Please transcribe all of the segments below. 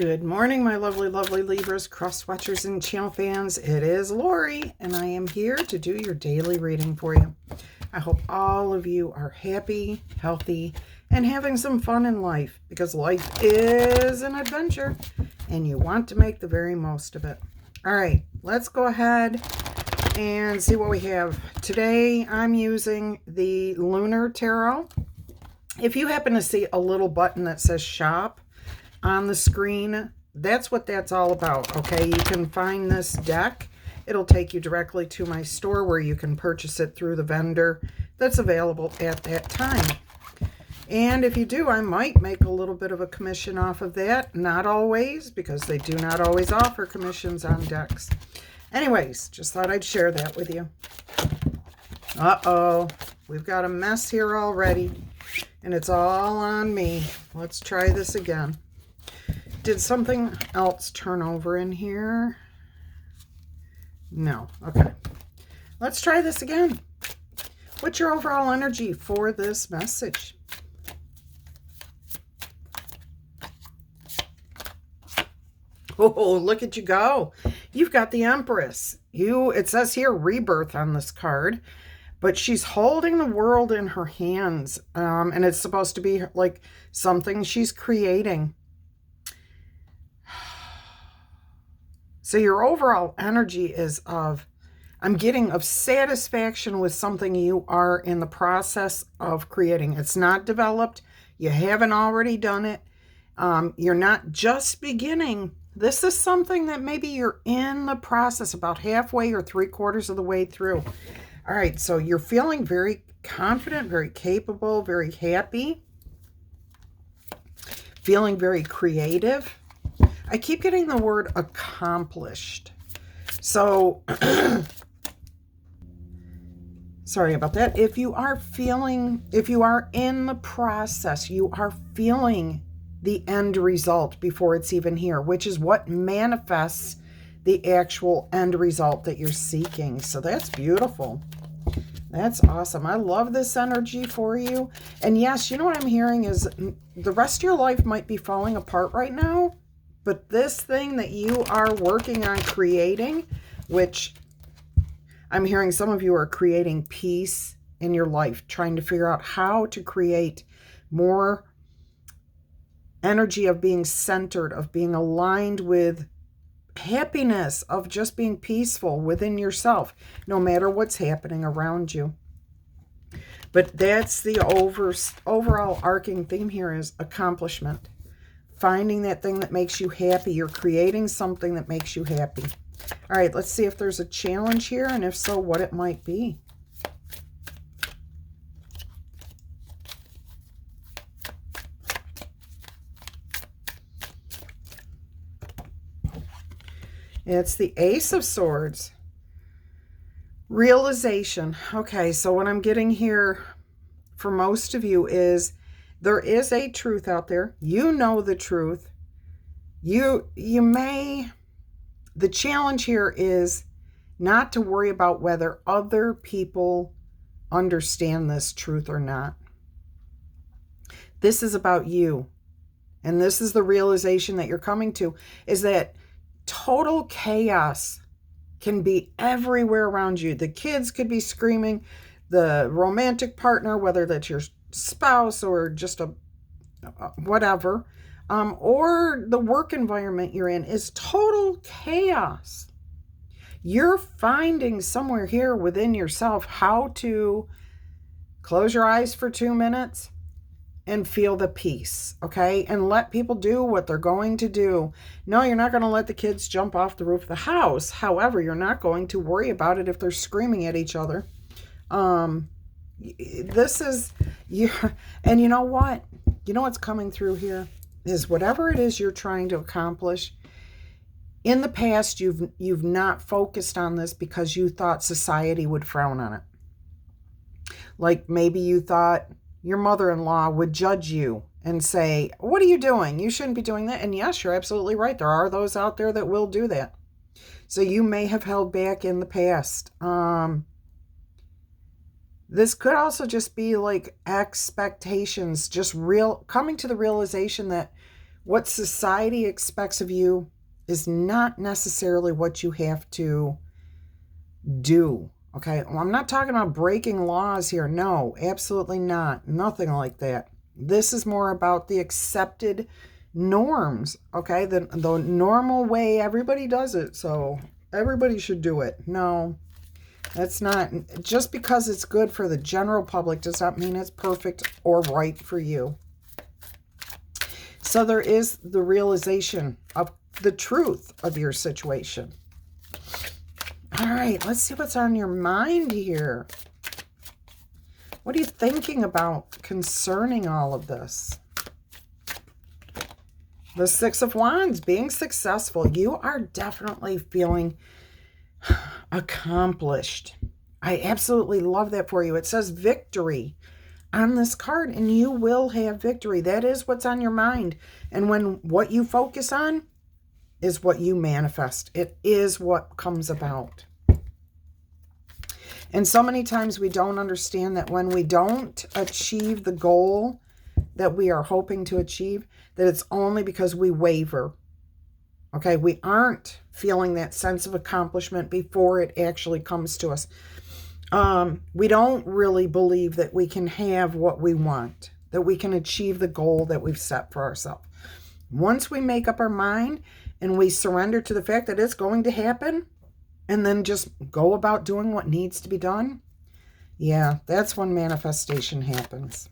Good morning, my lovely, lovely Libras, cross watchers, and channel fans. It is Laurie, and I am here to do your daily reading for you. I hope all of you are happy, healthy, and having some fun in life, because life is an adventure, and you want to make the very most of it. All right, let's go ahead and see what we have. Today, I'm using the Lunar Tarot. If you happen to see a little button that says shop on the screen, that's what that's all about, okay? You can find this deck. It'll take you directly to my store where you can purchase it through the vendor that's available at that time. And if you do, I might make a little bit of a commission off of that. Not always, because they do not always offer commissions on decks. Anyways, just thought I'd share that with you. Uh-oh, we've got a mess here already, and it's all on me. Let's try this again. Did something else turn over in here? No. Okay. Let's try this again. What's your overall energy for this message? Oh, look at you go. You've got the Empress. It says here rebirth on this card, but she's holding the world in her hands. And it's supposed to be like something she's creating. So your overall energy is of satisfaction with something you are in the process of creating. It's not developed. You haven't already done it. You're not just beginning. This is something that maybe you're in the process, about halfway or 3/4 of the way through. All right, so you're feeling very confident, very capable, very happy, feeling very creative. I keep getting the word accomplished. So, sorry about that. If you are in the process, you are feeling the end result before it's even here, which is what manifests the actual end result that you're seeking. So that's beautiful. That's awesome. I love this energy for you. And yes, you know what I'm hearing is the rest of your life might be falling apart right now. But this thing that you are working on creating, which I'm hearing some of you are creating peace in your life, trying to figure out how to create more energy of being centered, of being aligned with happiness, of just being peaceful within yourself, no matter what's happening around you. But that's the overall arcing theme here is accomplishment. Finding that thing that makes you happy. You're creating something that makes you happy. All right, let's see if there's a challenge here, and if so, what it might be. It's the Ace of Swords. Realization. Okay, so what I'm getting here for most of you is there is a truth out there. You know the truth. The challenge here is not to worry about whether other people understand this truth or not. This is about you. And this is the realization that you're coming to, is that total chaos can be everywhere around you. The kids could be screaming. The romantic partner, whether that's your spouse or just a whatever, or the work environment you're in is total chaos. You're finding somewhere here within yourself how to close your eyes for 2 minutes and feel the peace, okay? And let people do what they're going to do. No, you're not going to let the kids jump off the roof of the house. However, you're not going to worry about it if they're screaming at each other. This is you, and you know what? You know what's coming through here is whatever it is you're trying to accomplish. In the past, you've not focused on this because you thought society would frown on it. Like maybe you thought your mother-in-law would judge you and say, "What are you doing? You shouldn't be doing that." And yes, you're absolutely right. There are those out there that will do that. So you may have held back in the past. This could also just be like expectations, just coming to the realization that What society expects of you is not necessarily what you have to do. Okay, well, I'm not talking about breaking laws here. No, absolutely not. Nothing like that. This is more about the accepted norms. Okay, the normal way everybody does it, so everybody should do it. No, that's not. Just because it's good for the general public does not mean it's perfect or right for you. So there is the realization of the truth of your situation. All right, let's see what's on your mind here. What are you thinking about concerning all of this? The Six of Wands, being successful. You are definitely feeling accomplished. I absolutely love that for you. It says victory on this card, and you will have victory. That is what's on your mind. And when what you focus on is what you manifest. It is what comes about. And so many times we don't understand that when we don't achieve the goal that we are hoping to achieve, that it's only because we waver. Okay, we aren't feeling that sense of accomplishment before it actually comes to us. We don't really believe that we can have what we want, that we can achieve the goal that we've set for ourselves. Once we make up our mind and we surrender to the fact that it's going to happen, and then just go about doing what needs to be done, yeah, that's when manifestation happens.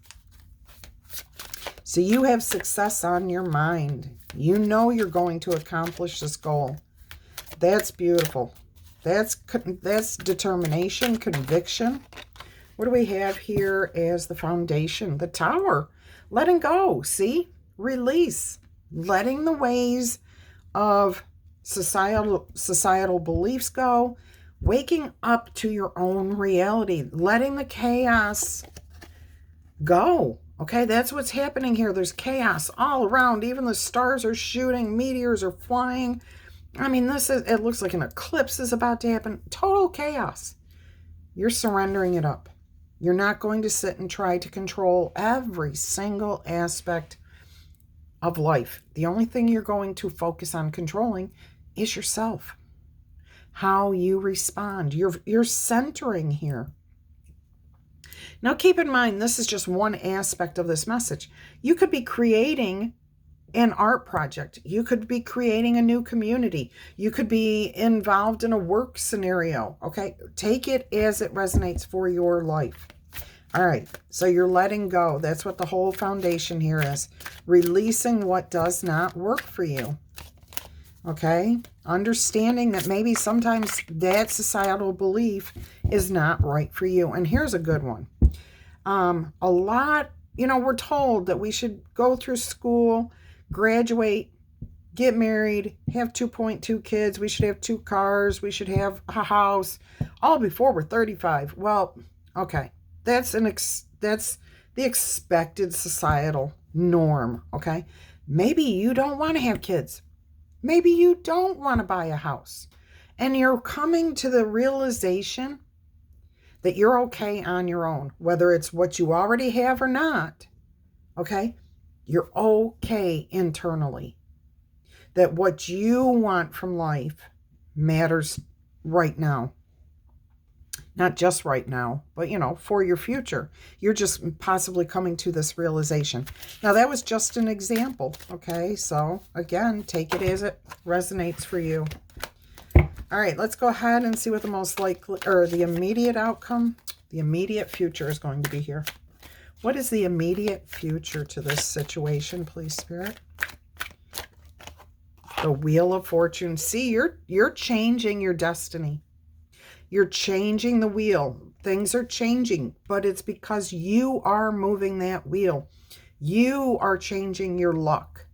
So you have success on your mind. You know you're going to accomplish this goal. That's beautiful. That's determination, conviction. What do we have here as the foundation? The Tower. Letting go. See? Release. Letting the ways of societal beliefs go, waking up to your own reality, letting the chaos go. Okay, that's what's happening here. There's chaos all around. Even the stars are shooting, meteors are flying. I mean, it looks like an eclipse is about to happen. Total chaos. You're surrendering it up. You're not going to sit and try to control every single aspect of life. The only thing you're going to focus on controlling is yourself. How you respond. You're centering here. Now keep in mind, this is just one aspect of this message. You could be creating an art project. You could be creating a new community. You could be involved in a work scenario. Okay, take it as it resonates for your life. All right, so you're letting go. That's what the whole foundation here is. Releasing what does not work for you. Okay, understanding that maybe sometimes that societal belief is not right for you. And here's a good one. A lot, we're told that we should go through school, graduate, get married, have 2.2 kids. We should have 2 cars. We should have a house, all before we're 35. Well, okay, that's the expected societal norm. Okay, maybe you don't want to have kids. Maybe you don't want to buy a house, and you're coming to the realization that you're okay on your own, whether it's what you already have or not. Okay, you're okay internally. That what you want from life matters right now. Not just right now, but, for your future. You're just possibly coming to this realization. Now, that was just an example, okay? So, again, take it as it resonates for you. All right, let's go ahead and see what the most likely, or the immediate outcome, the immediate future is going to be here. What is the immediate future to this situation, please, Spirit? The Wheel of Fortune. See, you're changing your destiny. You're changing the wheel. Things are changing, but it's because you are moving that wheel. You are changing your luck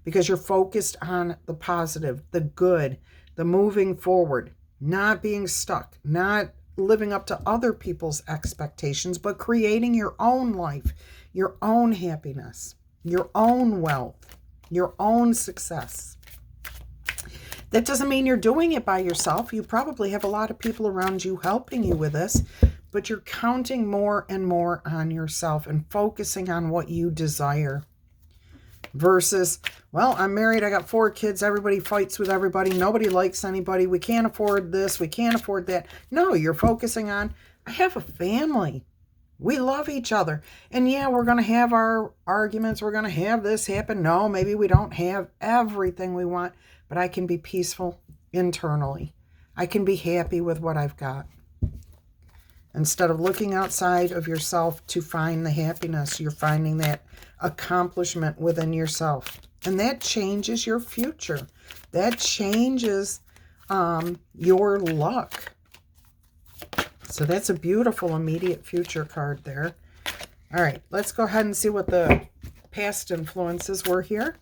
because you're focused on the positive, the good, the moving forward, not being stuck, not living up to other people's expectations, but creating your own life, your own happiness, your own wealth, your own success. That doesn't mean you're doing it by yourself. You probably have a lot of people around you helping you with this, but you're counting more and more on yourself and focusing on what you desire. versus, well, I'm married, I got 4 kids, everybody fights with everybody, nobody likes anybody, we can't afford this, we can't afford that. No, you're focusing on, I have a family. We love each other. And yeah, we're going to have our arguments. We're going to have this happen. No, maybe we don't have everything we want, but I can be peaceful internally. I can be happy with what I've got. Instead of looking outside of yourself to find the happiness, you're finding that accomplishment within yourself. And that changes your future. That changes your luck. So that's a beautiful immediate future card there. All right, let's go ahead and see what the past influences were here.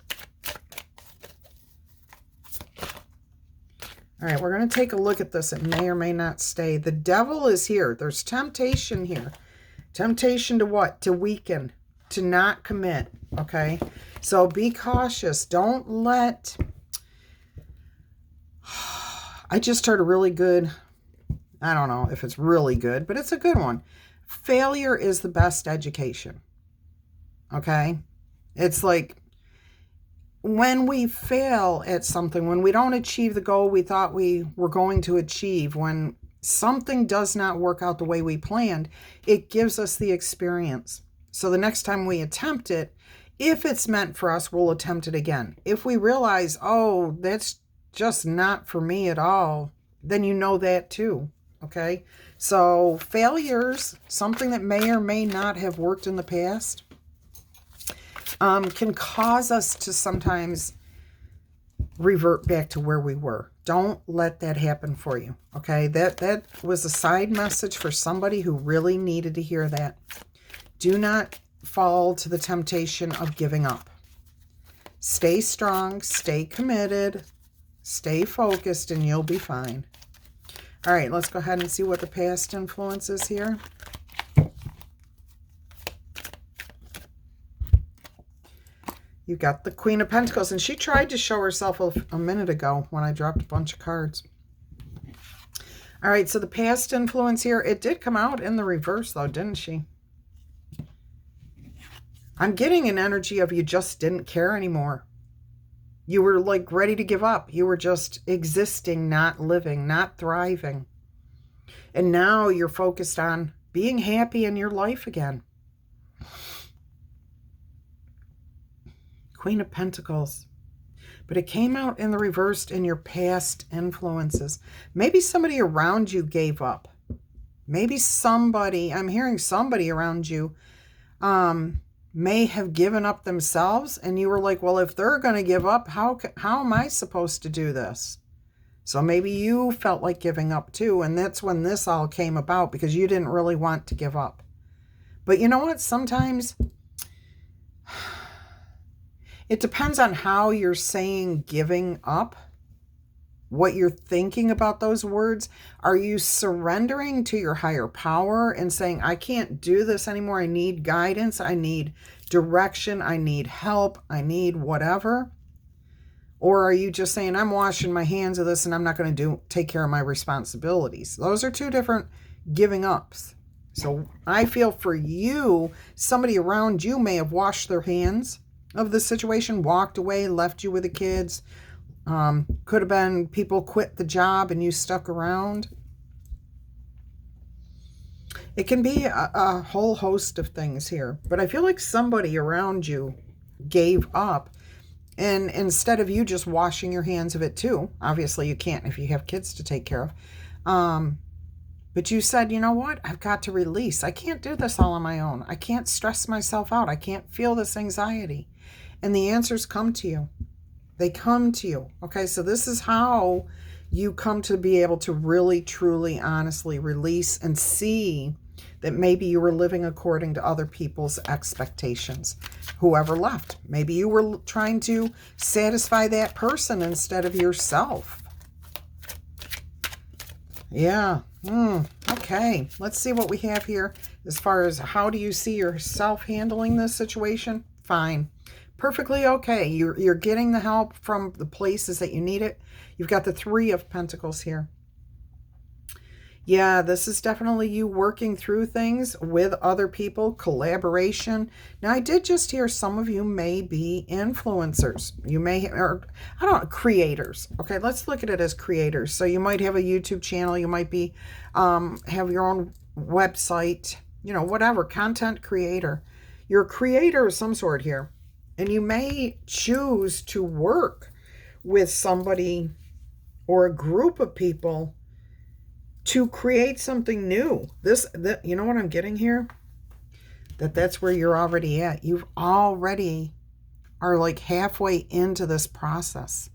All right, we're going to take a look at this. It may or may not stay. The devil is here. There's temptation here. Temptation to what? To weaken, to not commit, okay? So be cautious. Don't let... I just heard a really good... I don't know if it's really good, but it's a good one. Failure is the best education. Okay? It's like when we fail at something, when we don't achieve the goal we thought we were going to achieve, when something does not work out the way we planned, it gives us the experience. So the next time we attempt it, if it's meant for us, we'll attempt it again. If we realize, oh, that's just not for me at all, then you know that too. Okay, so failures, something that may or may not have worked in the past, can cause us to sometimes revert back to where we were. Don't let that happen for you. Okay, that was a side message for somebody who really needed to hear that. Do not fall to the temptation of giving up. Stay strong, stay committed, stay focused, and you'll be fine. All right, let's go ahead and see what the past influence is here. You got the Queen of Pentacles, and she tried to show herself a minute ago when I dropped a bunch of cards. All right, so the past influence here, it did come out in the reverse though, didn't she? I'm getting an energy of you just didn't care anymore. You were like ready to give up. You were just existing, not living, not thriving. And now you're focused on being happy in your life again. Queen of Pentacles. But it came out in the reversed in your past influences. Maybe somebody around you gave up. Maybe somebody, I'm hearing somebody around you, may have given up themselves, and you were like, well, if they're going to give up, how am I supposed to do this? So maybe you felt like giving up too, and that's when this all came about, because you didn't really want to give up. But you know what? Sometimes it depends on how you're saying giving up, what you're thinking about those words. Are you surrendering to your higher power and saying, I can't do this anymore. I need guidance. I need direction. I need help. I need whatever. Or are you just saying, I'm washing my hands of this and I'm not going to take care of my responsibilities? Those are two different giving ups. So I feel for you, somebody around you may have washed their hands of the situation, walked away, left you with the kids. Could have been people quit the job and you stuck around. It can be a whole host of things here. But I feel like somebody around you gave up. And instead of you just washing your hands of it too, obviously you can't if you have kids to take care of. But you said, you know what? I've got to release. I can't do this all on my own. I can't stress myself out. I can't feel this anxiety. And the answers come to you. They come to you. Okay, so this is how you come to be able to really, truly, honestly release and see that maybe you were living according to other people's expectations. Whoever left. Maybe you were trying to satisfy that person instead of yourself. Yeah. Okay. Let's see what we have here as far as how do you see yourself handling this situation? Fine. Perfectly okay. You're getting the help from the places that you need it. You've got the 3 of Pentacles here. Yeah, this is definitely you working through things with other people, collaboration. Now, I did just hear some of you may be influencers. You may, or I don't know, creators. Okay, let's look at it as creators. So you might have a YouTube channel. You might be, have your own website, whatever, content creator. You're a creator of some sort here. And you may choose to work with somebody or a group of people to create something new. You know what I'm getting here? That's where you're already at. You've already are like halfway into this process.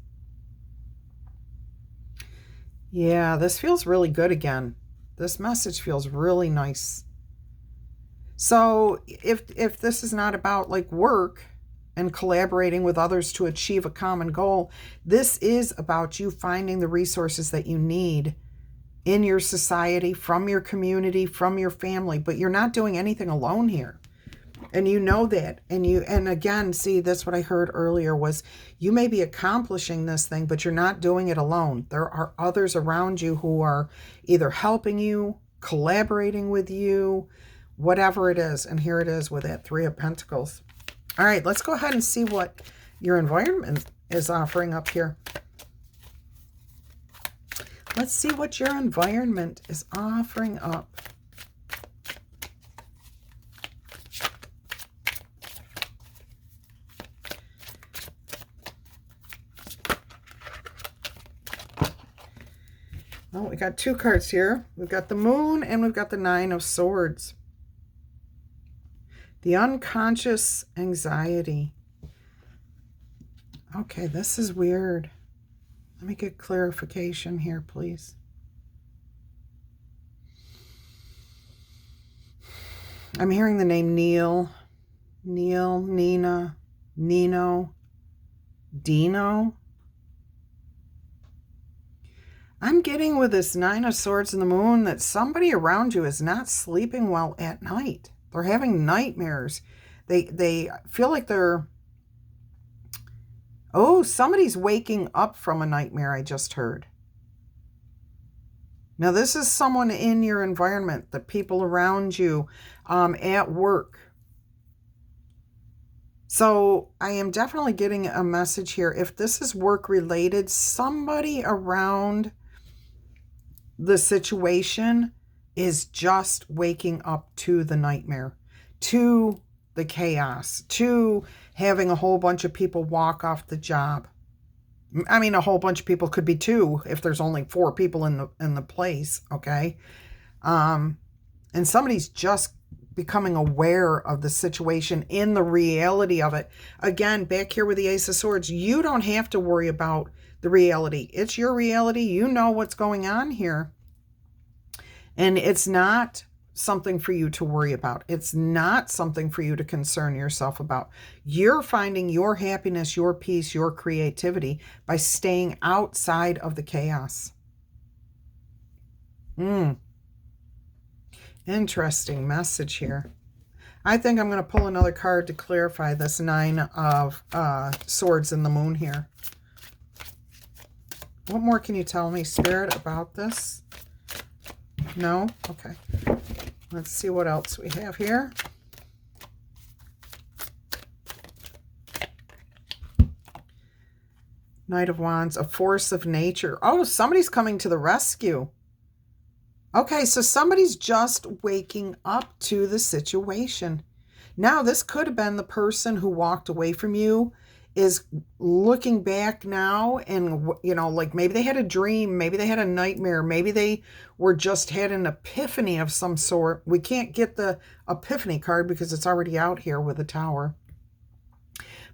Yeah, this feels really good again. This message feels really nice. So if this is not about like work and collaborating with others to achieve a common goal, this is about you finding the resources that you need in your society, from your community, from your family, but you're not doing anything alone here. And you know that. And again, see, that's what I heard earlier was you may be accomplishing this thing, but you're not doing it alone. There are others around you who are either helping you, collaborating with you, whatever it is. And here it is with that Three of Pentacles. All right, let's go ahead and see what your environment is offering up here. Let's see what your environment is offering up. Well, we got two cards here. We've got the Moon and we've got the Nine of Swords. The unconscious anxiety. Okay, this is weird. Let me get clarification here, please. I'm hearing the name Neil, Nina, Nino, Dino. I'm getting with this Nine of Swords and the Moon that somebody around you is not sleeping well at night. They're having nightmares. They feel like they're... Oh, somebody's waking up from a nightmare, I just heard. Now, this is someone in your environment, the people around you at work. So I am definitely getting a message here. If this is work-related, somebody around the situation is just waking up to the nightmare, to the chaos, to having a whole bunch of people walk off the job. I mean, a whole bunch of people could be two if there's only 4 people in the place, okay? And somebody's just becoming aware of the situation in the reality of it. Again, back here with the Ace of Swords, you don't have to worry about the reality. It's your reality. You know what's going on here. And it's not something for you to worry about. It's not something for you to concern yourself about. You're finding your happiness, your peace, your creativity by staying outside of the chaos. Interesting message here. I think I'm going to pull another card to clarify this Nine of Swords and the Moon here. What more can you tell me, Spirit, about this? No? Okay. Let's see what else we have here. Knight of Wands, a force of nature. Oh, somebody's coming to the rescue. Okay, so somebody's just waking up to the situation. Now, this could have been the person who walked away from you is looking back now and, like maybe they had a dream, maybe they had a nightmare, maybe they were just had an epiphany of some sort. We can't get the epiphany card because it's already out here with the Tower.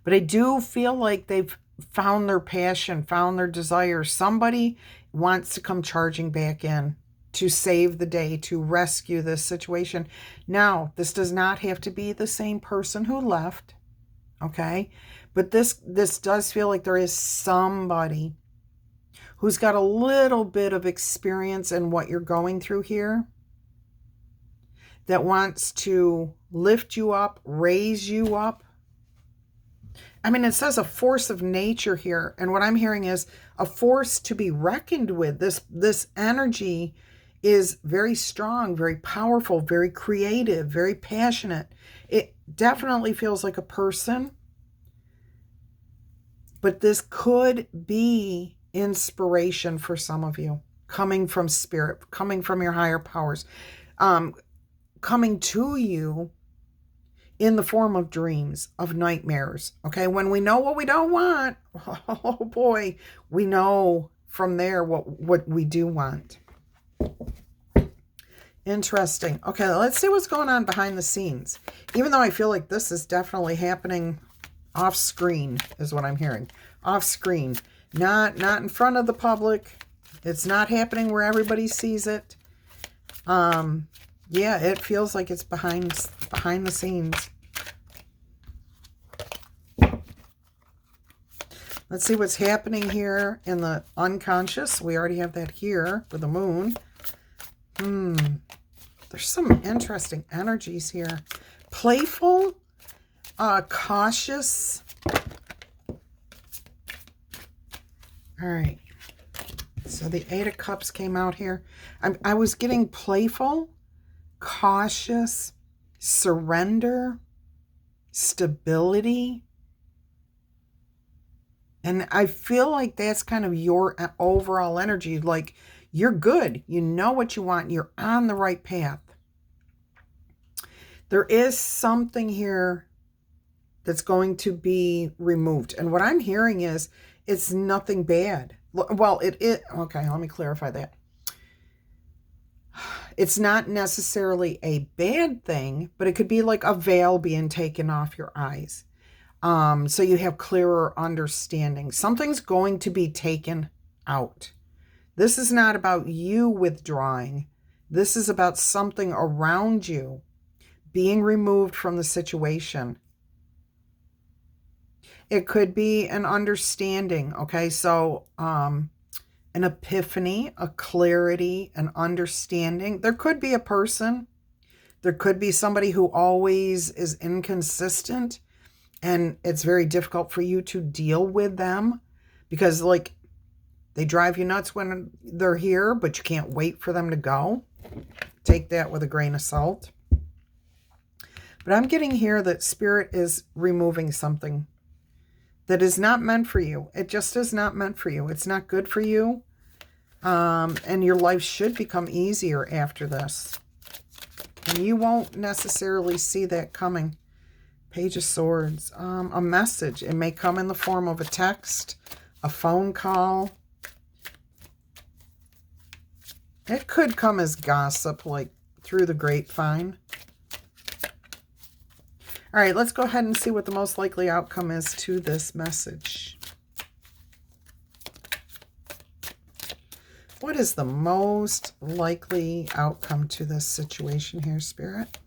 But I do feel like they've found their passion, found their desire. Somebody wants to come charging back in to save the day, to rescue this situation. Now, this does not have to be the same person who left, okay? But this does feel like there is somebody who's got a little bit of experience in what you're going through here that wants to lift you up, raise you up. I mean, it says a force of nature here. And what I'm hearing is a force to be reckoned with. This energy is very strong, very powerful, very creative, very passionate. It definitely feels like a person, but this could be inspiration for some of you, coming from spirit, coming from your higher powers, coming to you in the form of dreams, of nightmares. Okay, when we know what we don't want, oh boy, we know from there what we do want. Interesting. Okay, let's see what's going on behind the scenes. Even though I feel like this is definitely happening off screen, is what I'm hearing. Off screen. Not in front of the public. It's not happening where everybody sees it. Yeah, it feels like it's behind the scenes. Let's see what's happening here in the unconscious. We already have that here with the moon. There's some interesting energies here. Playful, cautious. All right. So the Eight of Cups came out here. I was getting playful, cautious, surrender, stability. And I feel like that's kind of your overall energy. Like, you're good. You know what you want. You're on the right path. There is something here that's going to be removed. And what I'm hearing is it's nothing bad. Well, it is. Okay, let me clarify that. It's not necessarily a bad thing, but it could be like a veil being taken off your eyes. So you have clearer understanding. Something's going to be taken out. This is not about you withdrawing. This is about something around you being removed from the situation. It could be an understanding, okay? So, an epiphany, a clarity, an understanding. There could be a person. There could be somebody who always is inconsistent, and it's very difficult for you to deal with them because, like, they drive you nuts when they're here, but you can't wait for them to go. Take that with a grain of salt. But I'm getting here that Spirit is removing something that is not meant for you. It just is not meant for you. It's not good for you. And your life should become easier after this. And you won't necessarily see that coming. Page of Swords. A message. It may come in the form of a text, a phone call. It could come as gossip, like through the grapevine. All right, let's go ahead and see what the most likely outcome is to this message. What is the most likely outcome to this situation here, Spirit?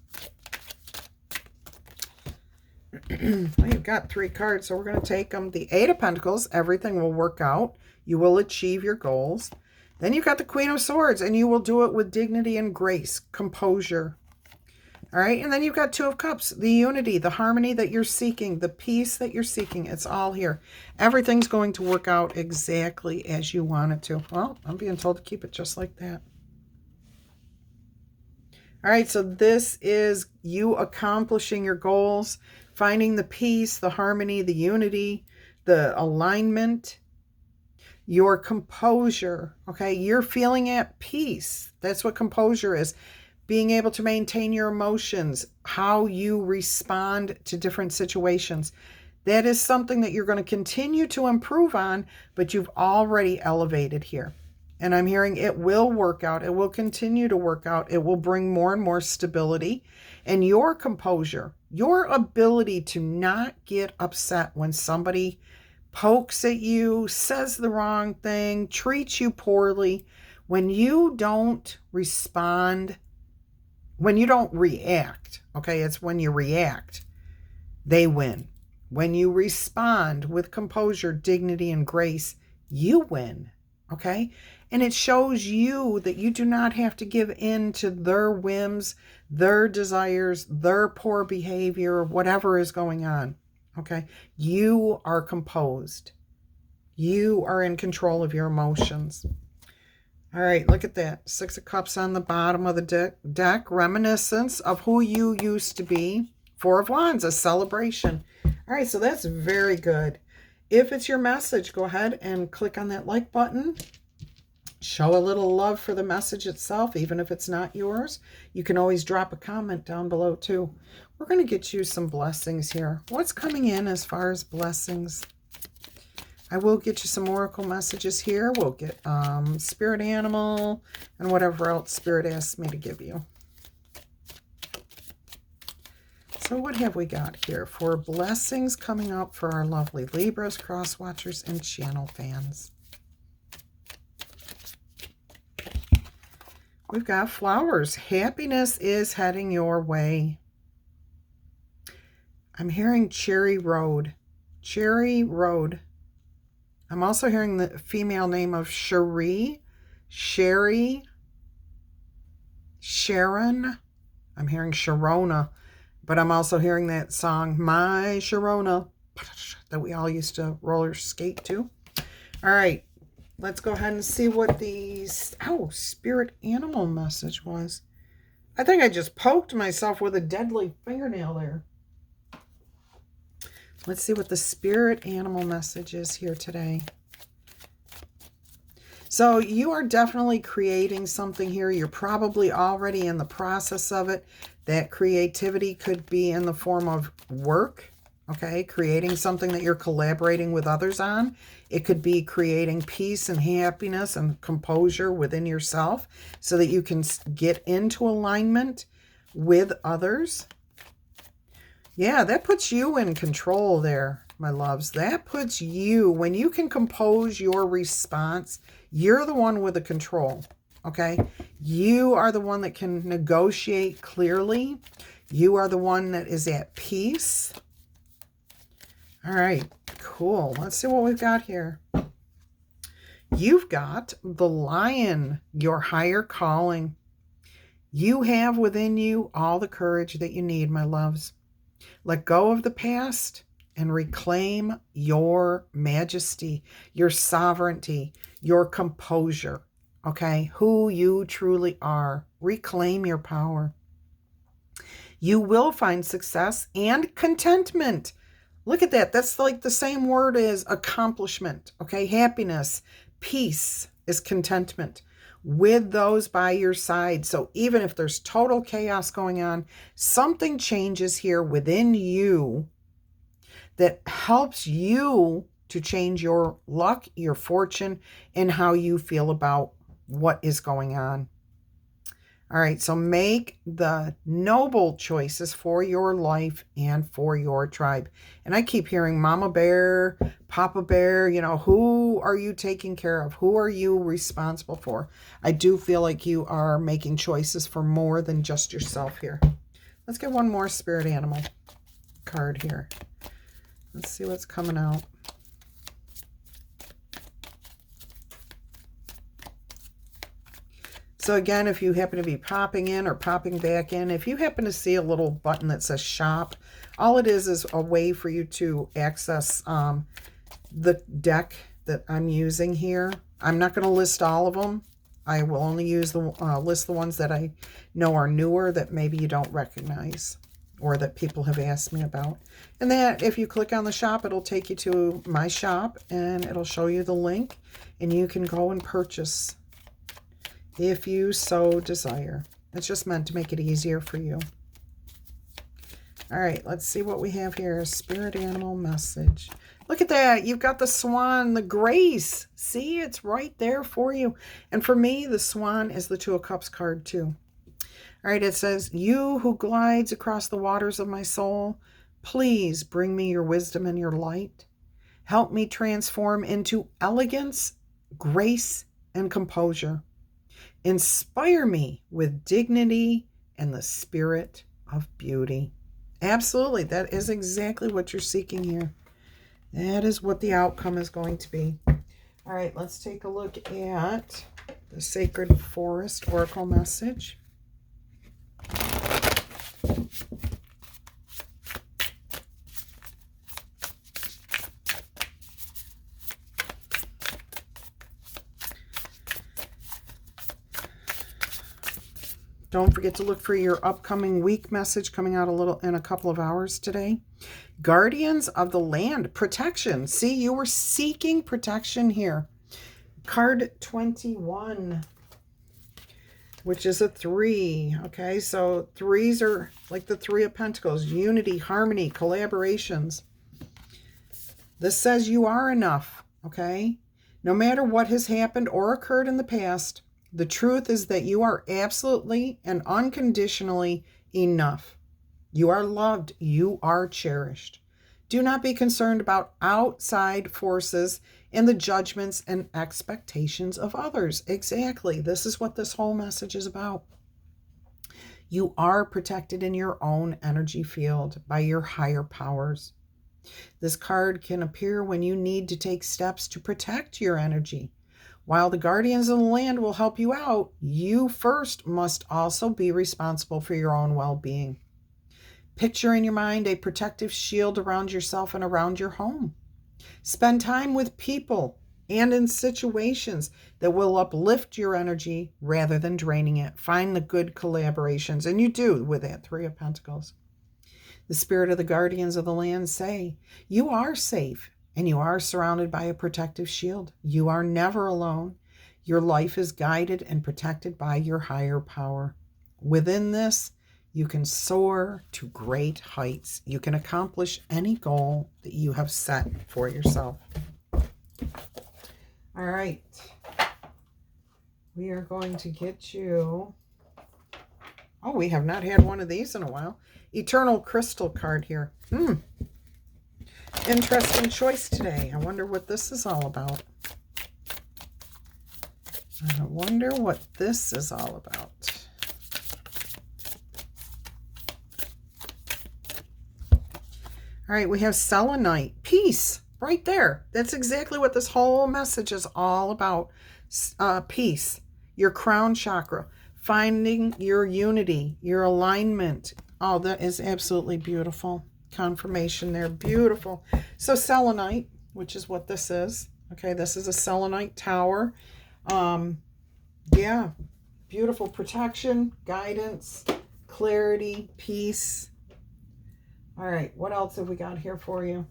Well, you've got 3 cards, so we're going to take them. The Eight of Pentacles, everything will work out. You will achieve your goals. Then you've got the Queen of Swords, and you will do it with dignity and grace, composure. All right, and then you've got Two of Cups, the unity, the harmony that you're seeking, the peace that you're seeking. It's all here. Everything's going to work out exactly as you want it to. Well, I'm being told to keep it just like that. All right, so this is you accomplishing your goals, finding the peace, the harmony, the unity, the alignment, your composure, okay? You're feeling at peace. That's what composure is. Being able to maintain your emotions, how you respond to different situations. That is something that you're going to continue to improve on, but you've already elevated here. And I'm hearing it will work out. It will continue to work out. It will bring more and more stability. And your composure, your ability to not get upset when somebody pokes at you, says the wrong thing, treats you poorly, when you don't respond, when you don't react, okay, it's when you react, they win. When you respond with composure, dignity, and grace, you win, okay? And it shows you that you do not have to give in to their whims, their desires, their poor behavior, whatever is going on, okay? You are composed. You are in control of your emotions. All right, look at that. 6 of Cups on the bottom of the deck. Reminiscence of who you used to be. 4 of Wands, a celebration. All right, so that's very good. If it's your message, go ahead and click on that like button. Show a little love for the message itself, even if it's not yours. You can always drop a comment down below too. We're going to get you some blessings here. What's coming in as far as blessings? I will get you some oracle messages here. We'll get spirit animal and whatever else spirit asks me to give you. So what have we got here for blessings coming up for our lovely Libras, cross watchers, and channel fans? We've got flowers. Happiness is heading your way. I'm hearing Cherry Road. Cherry Road. I'm also hearing the female name of Cherie, Sherry, Sharon. I'm hearing Sharona, but I'm also hearing that song, My Sharona, that we all used to roller skate to. All right, let's go ahead and see what the spirit animal message was. I think I just poked myself with a deadly fingernail there. Let's see what the spirit animal message is here today. So you are definitely creating something here. You're probably already in the process of it. That creativity could be in the form of work, okay? Creating something that you're collaborating with others on. It could be creating peace and happiness and composure within yourself so that you can get into alignment with others. Yeah, that puts you in control there, my loves. That puts you, when you can compose your response, you're the one with the control, okay? You are the one that can negotiate clearly. You are the one that is at peace. All right, cool. Let's see what we've got here. You've got the Lion, your higher calling. You have within you all the courage that you need, my loves. Let go of the past and reclaim your majesty, your sovereignty, your composure, okay? Who you truly are. Reclaim your power. You will find success and contentment. Look at that. That's like the same word as accomplishment, okay? Happiness, peace is contentment with those by your side. So even if there's total chaos going on, something changes here within you that helps you to change your luck, your fortune, and how you feel about what is going on. All right, so make the noble choices for your life and for your tribe. And I keep hearing Mama Bear, Papa Bear, you know, who are you taking care of? Who are you responsible for? I do feel like you are making choices for more than just yourself here. Let's get one more spirit animal card here. Let's see what's coming out. So again, if you happen to be popping in or popping back in, if you happen to see a little button that says shop, all it is a way for you to access the deck that I'm using here. I'm not going to list all of them. I will only use list the ones that I know are newer that maybe you don't recognize or that people have asked me about. And that if you click on the shop, it'll take you to my shop and it'll show you the link and you can go and purchase if you so desire. It's just meant to make it easier for you. All right, let's see what we have here. Spirit animal message. Look at that. You've got the swan, the grace. See, it's right there for you. And for me, the swan is the Two of Cups card too. All right, it says, you who glides across the waters of my soul, please bring me your wisdom and your light. Help me transform into elegance, grace, and composure. Inspire me with dignity and the spirit of beauty. Absolutely. That is exactly what you're seeking here. That is what the outcome is going to be. All right, let's take a look at the Sacred Forest Oracle message. Don't forget to look for your upcoming week message coming out in a couple of hours today. Guardians of the land, protection. See, you were seeking protection here. Card 21, which is a 3. Okay, so 3s are like the 3 of Pentacles, unity, harmony, collaborations. This says you are enough, okay? No matter what has happened or occurred in the past, the truth is that you are absolutely and unconditionally enough. You are loved. You are cherished. Do not be concerned about outside forces and the judgments and expectations of others. Exactly. This is what this whole message is about. You are protected in your own energy field by your higher powers. This card can appear when you need to take steps to protect your energy. While the guardians of the land will help you out, you first must also be responsible for your own well-being. Picture in your mind a protective shield around yourself and around your home. Spend time with people and in situations that will uplift your energy rather than draining it. Find the good collaborations, and you do with that 3 of Pentacles. The spirit of the guardians of the land say, you are safe and you are surrounded by a protective shield. You are never alone. Your life is guided and protected by your higher power. Within this, you can soar to great heights. You can accomplish any goal that you have set for yourself. All right. We are going to get you... Oh, we have not had one of these in a while. Eternal Crystal card here. Interesting choice today. I wonder what this is all about. I wonder what this is all about. All right, we have selenite. Peace, right there. That's exactly what this whole message is all about. Peace, your crown chakra, finding your unity, your alignment. Oh, that is absolutely beautiful. Confirmation there. Beautiful. So selenite, which is what this is. Okay, this is a selenite tower. Yeah, beautiful protection, guidance, clarity, peace. All right, what else have we got here for you?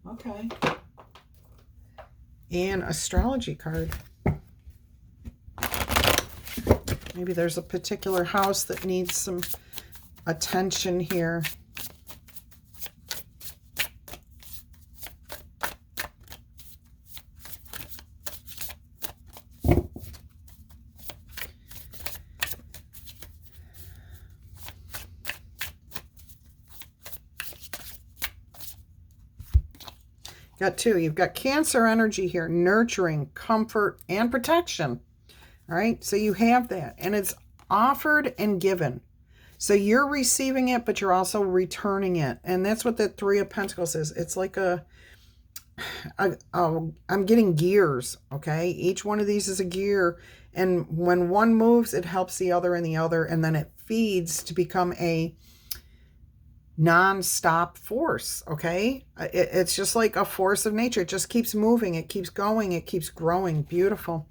Okay. And astrology card. Maybe there's a particular house that needs some attention here. Got 2. You've got Cancer energy here, nurturing, comfort, and protection. All right, so you have that, and it's offered and given. So you're receiving it, but you're also returning it, and that's what that 3 of Pentacles is. It's like I'm getting gears, okay? Each one of these is a gear, and when one moves, it helps the other and the other, and then it feeds to become a non-stop force, okay? It's just like a force of nature. It just keeps moving. It keeps going. It keeps growing. Beautiful.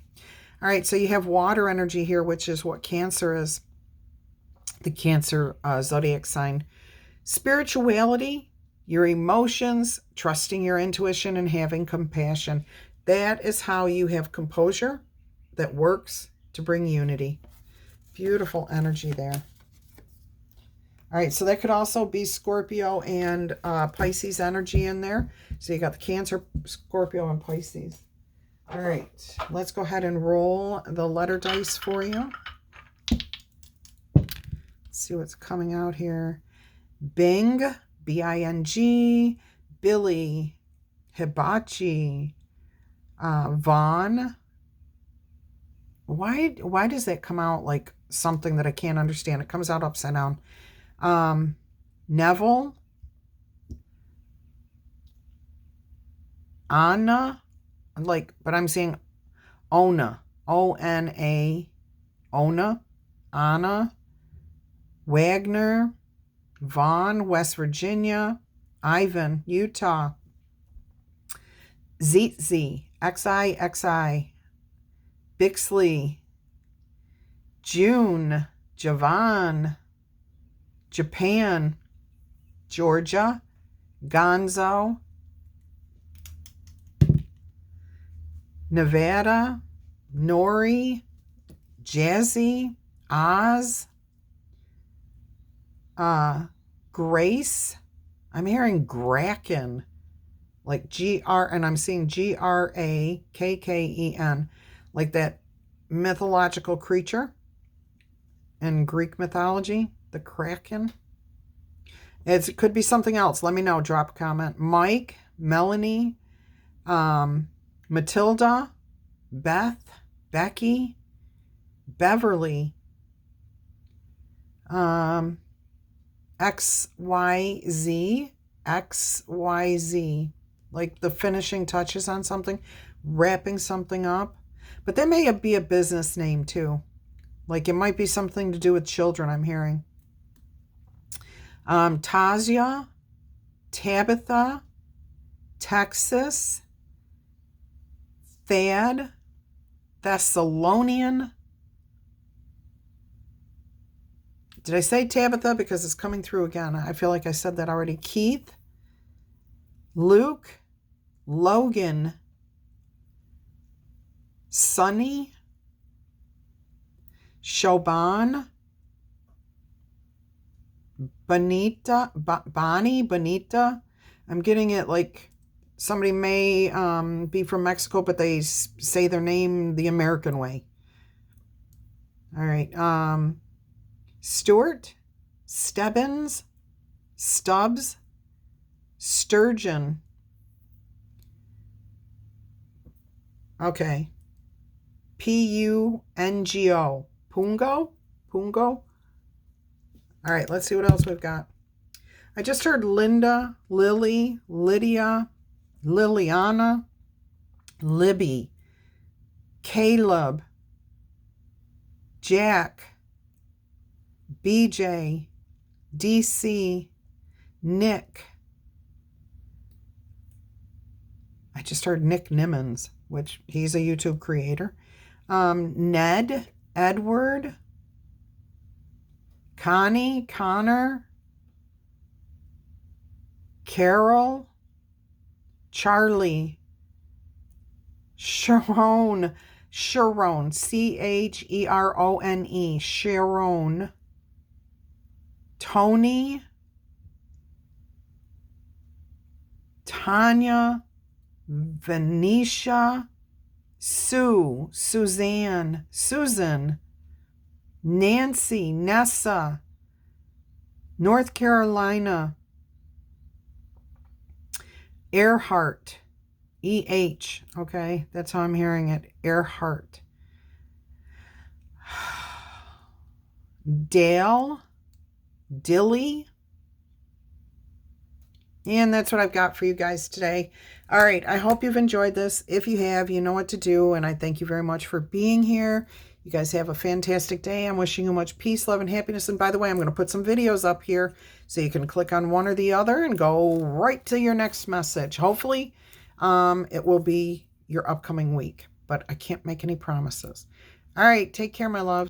All right, so you have water energy here, which is what Cancer is. The Cancer zodiac sign. Spirituality, your emotions, trusting your intuition, and having compassion. That is how you have composure that works to bring unity. Beautiful energy there. All right, so that could also be Scorpio and Pisces energy in there. So you got the Cancer, Scorpio, and Pisces. All right, let's go ahead and roll the letter dice for you. Let's see what's coming out here. Bing, B-I-N-G, Billy, Hibachi, Vaughn. Why does that come out like something that I can't understand? It comes out upside down. Neville, Anna, but I'm saying Ona, O-N-A, Ona, Anna, Wagner, Vaughn, West Virginia, Ivan, Utah, Zitzi, X-I-X-I, Bixley, June, Javan, Japan, Georgia, Gonzo, Nevada, Nori, Jazzy, Oz, Grace. I'm hearing Graken, like G-R, and I'm seeing Grakken, like that mythological creature in Greek mythology, the Kraken. It could be something else. Let me know. Drop a comment. Mike, Melanie, Matilda, Beth, Becky, Beverly, XYZ, like the finishing touches on something, wrapping something up. But that may be a business name too. Like it might be something to do with children, I'm hearing. Tasia, Tabitha, Texas, Thad, Thessalonian. Did I say Tabitha? Because it's coming through again. I feel like I said that already. Keith, Luke, Logan, Sunny, Shoban, Bonita. I'm getting it like somebody may be from Mexico, but they say their name the American way. All right. Stuart, Stebbins, Stubbs, Sturgeon. Okay. Pungo. Pungo? All right, let's see what else we've got. I just heard Linda, Lily, Lydia, Liliana, Libby, Caleb, Jack, BJ, DC, Nick. I just heard Nick Nimmons, which he's a YouTube creator. Ned, Edward, Connie, Connor, Carol, Charlie, Sharon, Cherone, Sharon, Tony, Tanya, Venetia, Sue, Suzanne, Susan, Nancy, Nessa, North Carolina, Earhart, EH, okay, that's how I'm hearing it, Earhart. Dale, Dilly. And that's what I've got for you guys today. All right, I hope you've enjoyed this. If you have, you know what to do, and I thank you very much for being here. You guys have a fantastic day. I'm wishing you much peace, love, and happiness. And by the way, I'm going to put some videos up here so you can click on one or the other and go right to your next message. Hopefully, it will be your upcoming week, but I can't make any promises. All right, take care, my love.